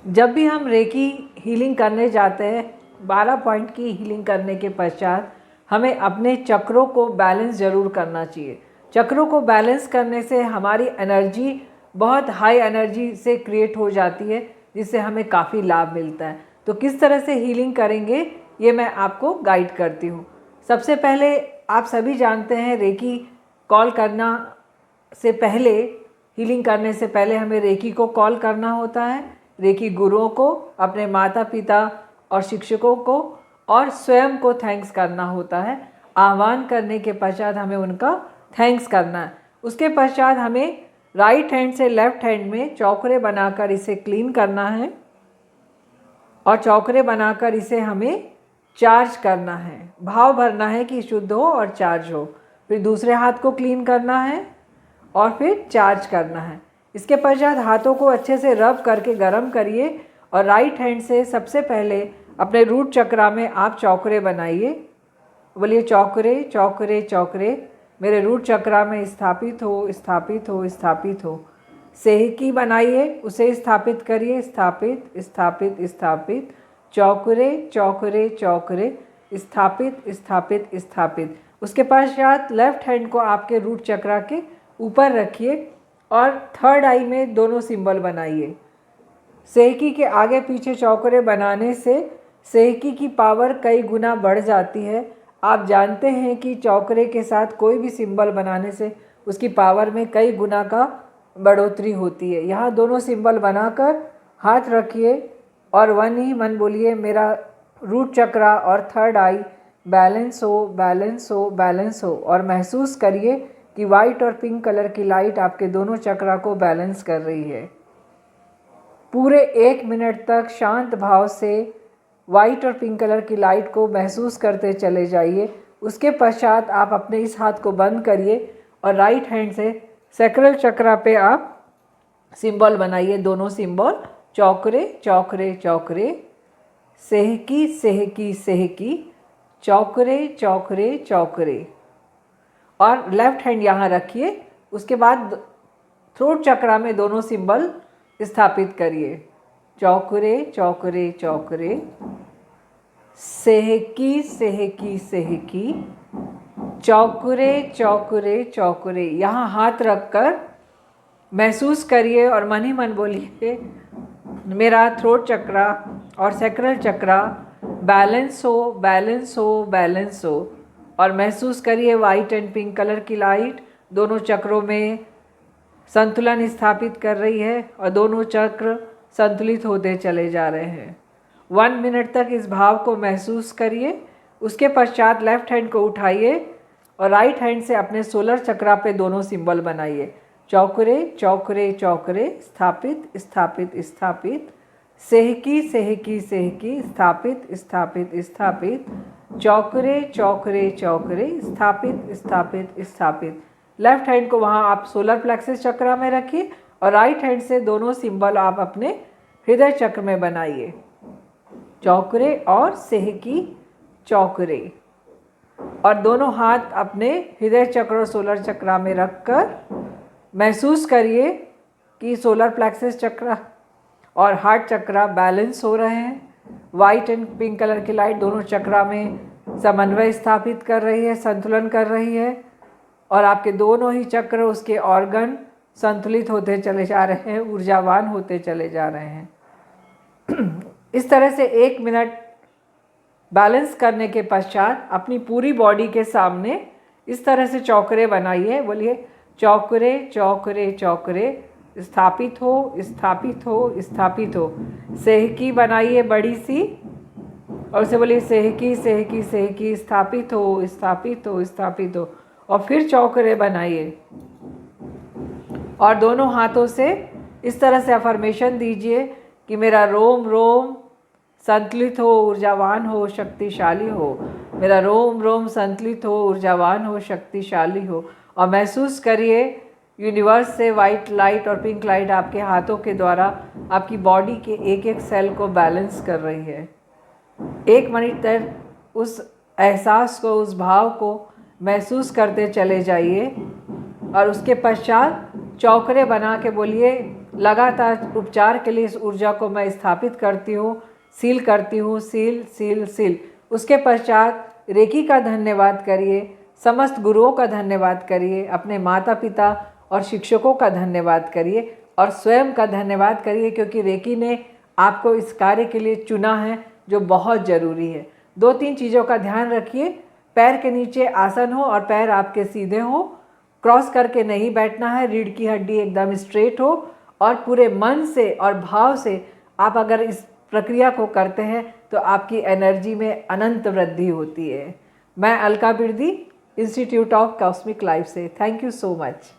जब भी हम रेकी हीलिंग करने जाते हैं, 12 पॉइंट की हीलिंग करने के पश्चात हमें अपने चक्रों को बैलेंस ज़रूर करना चाहिए। चक्रों को बैलेंस करने से हमारी एनर्जी बहुत हाई एनर्जी से क्रिएट हो जाती है, जिससे हमें काफ़ी लाभ मिलता है। तो किस तरह से हीलिंग करेंगे ये मैं आपको गाइड करती हूँ। सबसे पहले आप सभी जानते हैं, रेकी कॉल करना से पहले, हीलिंग करने से पहले हमें रेकी को कॉल करना होता है। रेकी गुरुओं को, अपने माता पिता और शिक्षकों को और स्वयं को थैंक्स करना होता है। आह्वान करने के पश्चात हमें उनका थैंक्स करना है। उसके पश्चात हमें राइट हैंड से लेफ्ट हैंड में चौकरे बनाकर इसे क्लीन करना है और चौकरे बनाकर इसे हमें चार्ज करना है, भाव भरना है कि शुद्ध हो और चार्ज हो। फिर दूसरे हाथ को क्लीन करना है और फिर चार्ज करना है। इसके पश्चात हाथों को अच्छे से रब करके गर्म करिए और राइट हैंड से सबसे पहले अपने रूट चक्रा में आप चौकरे बनाइए। बोलिए चौकरे चौकरे चौकरे मेरे रूट चक्रा में स्थापित हो, स्थापित हो, स्थापित हो। सेहकी बनाइए, उसे स्थापित करिए, स्थापित स्थापित स्थापित। चौकरे चौकरे चौकरे, स्थापित स्थापित स्थापित। उसके पश्चात लेफ्ट हैंड को आपके रूट चक्रा के ऊपर रखिए और थर्ड आई में दोनों सिंबल बनाइए। सेहकी के आगे पीछे चौकरे बनाने से सेहकी की पावर कई गुना बढ़ जाती है। आप जानते हैं कि चौकरे के साथ कोई भी सिंबल बनाने से उसकी पावर में कई गुना का बढ़ोतरी होती है। यहाँ दोनों सिंबल बनाकर हाथ रखिए और मन ही मन बोलिए, मेरा रूट चक्रा और थर्ड आई बैलेंस हो, बैलेंस हो, बैलेंस हो। और महसूस करिए कि वाइट और पिंक कलर की लाइट आपके दोनों चक्रा को बैलेंस कर रही है। पूरे 1 मिनट तक शांत भाव से वाइट और पिंक कलर की लाइट को महसूस करते चले जाइए। उसके पश्चात आप अपने इस हाथ को बंद करिए और राइट हैंड से सैक्रल चक्रा पे आप सिंबल बनाइए, दोनों सिंबल चौकरे चौकरे चौकरे, सेहकी सेहकी सेहकी, चौकरे चौकरे चौकरे। और लेफ्ट हैंड यहाँ रखिए। उसके बाद थ्रोट चक्रा में दोनों सिंबल स्थापित करिए, चौकरे चौकरे चौकरे, सेहकी सेहकी सेहकी, चौकरे चौकरे चौकरे। यहाँ हाथ रखकर महसूस करिए और मन ही मन बोलिए, मेरा थ्रोट चक्रा और सैक्रल चक्रा बैलेंस हो, बैलेंस हो, बैलेंस हो। और महसूस करिए वाइट एंड पिंक कलर की लाइट दोनों चक्रों में संतुलन स्थापित कर रही है और दोनों चक्र संतुलित होते चले जा रहे हैं। 1 मिनट तक इस भाव को महसूस करिए। उसके पश्चात लेफ्ट हैंड को उठाइए और राइट हैंड से अपने सोलर चक्रा पे दोनों सिंबल बनाइए, चौकरे चौकरे चौकरे, स्थापित स्थापित स्थापित, सेहकी सेहकी सेहकी, स्थापित स्थापित स्थापित, चौकरे चौकरे चौकरे, स्थापित स्थापित स्थापित। लेफ्ट हैंड को वहाँ आप सोलर प्लेक्सस चक्रा में रखिए और राइट हैंड से दोनों सिंबल आप अपने हृदय चक्र में बनाइए, चौकरे और सेहकी चौकरे। और दोनों हाथ अपने हृदय चक्र और सोलर चक्रा में रखकर महसूस करिए कि सोलर प्लेक्सस चक्रा और हार्ट चक्रा बैलेंस हो रहे हैं। वाइट एंड पिंक कलर की लाइट दोनों चक्रा में समन्वय स्थापित कर रही है, संतुलन कर रही है और आपके दोनों ही चक्र, उसके ऑर्गन संतुलित होते चले जा रहे हैं, ऊर्जावान होते चले जा रहे हैं। इस तरह से 1 मिनट बैलेंस करने के पश्चात अपनी पूरी बॉडी के सामने इस तरह से चौकरे बनाइए। बोलिए चौकरे चौकरे चौकरे, स्थापित हो, स्थापित हो, स्थापित हो। सेहकी बनाइए बड़ी सी और उसे बोलिए सेहकी सेहकी सेहकी, स्थापित हो, स्थापित हो, स्थापित हो। और फिर चौकरे बनाइए और दोनों हाथों से इस तरह से अफर्मेशन दीजिए कि मेरा रोम रोम संतुलित हो, ऊर्जावान हो, शक्तिशाली हो। मेरा रोम रोम संतुलित हो, ऊर्जावान हो, शक्तिशाली हो। और महसूस करिए यूनिवर्स से वाइट लाइट और पिंक लाइट आपके हाथों के द्वारा आपकी बॉडी के एक एक सेल को बैलेंस कर रही है। 1 मिनट तक उस एहसास को, उस भाव को महसूस करते चले जाइए और उसके पश्चात चौकरे बना के बोलिए, लगातार उपचार के लिए इस ऊर्जा को मैं स्थापित करती हूँ, सील करती हूँ, सील सील सील। उसके पश्चात रेकी का धन्यवाद करिए, समस्त गुरुओं का धन्यवाद करिए, अपने माता पिता और शिक्षकों का धन्यवाद करिए और स्वयं का धन्यवाद करिए, क्योंकि रेकी ने आपको इस कार्य के लिए चुना है जो बहुत ज़रूरी है। 2-3 चीज़ों का ध्यान रखिए। पैर के नीचे आसन हो और पैर आपके सीधे हो, क्रॉस करके नहीं बैठना है, रीढ़ की हड्डी एकदम स्ट्रेट हो और पूरे मन से और भाव से आप अगर इस प्रक्रिया को करते हैं तो आपकी एनर्जी में अनंत वृद्धि होती है। मैं Alka Birdi, Institute of Cosmic Life से। Thank you so much.